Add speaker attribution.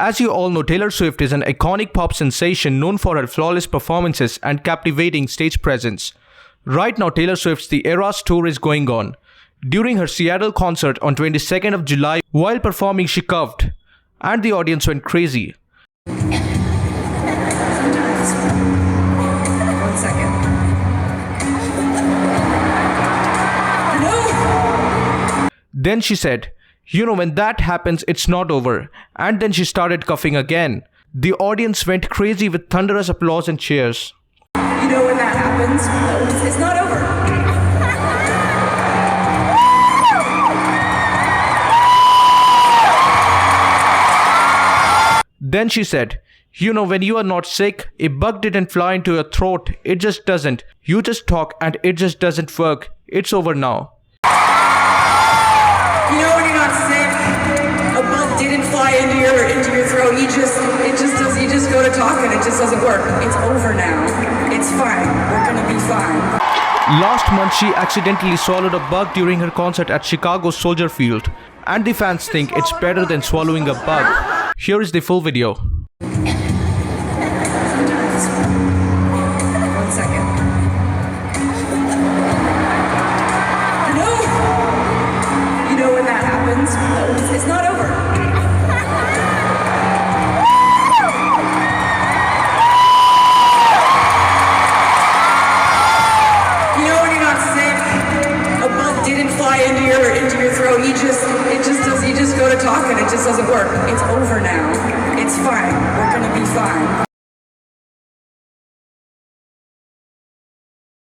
Speaker 1: As you all know, Taylor Swift is an iconic pop sensation known for her flawless performances and captivating stage presence. Right now, Taylor Swift's The Eras Tour is going on. During her Seattle concert on 22nd of July, while performing, she coughed, and the audience went crazy.
Speaker 2: 1 second. No!
Speaker 1: Then she said, when that happens, it's not over. And then she started coughing again. The audience went crazy with thunderous applause and cheers.
Speaker 2: When that happens, it's not over.
Speaker 1: Then she said, when you are not sick, a bug didn't fly into your throat. It just doesn't. You just talk and it just doesn't work. It's over now.
Speaker 2: When you're not sick, a bug didn't fly into your throat. You just go to talk and it just doesn't work. It's over now. It's fine. We're gonna be fine.
Speaker 1: Last month, she accidentally swallowed a bug during her concert at Chicago's Soldier Field. And the fans think it's better than swallowing a bug. Here is the full video.
Speaker 2: 1 second. No! When that happens, it's not over. When you're not sick, a bug didn't fly into your throat. You just go to talk and it just doesn't work. It's over now. It's fine. We're gonna be fine.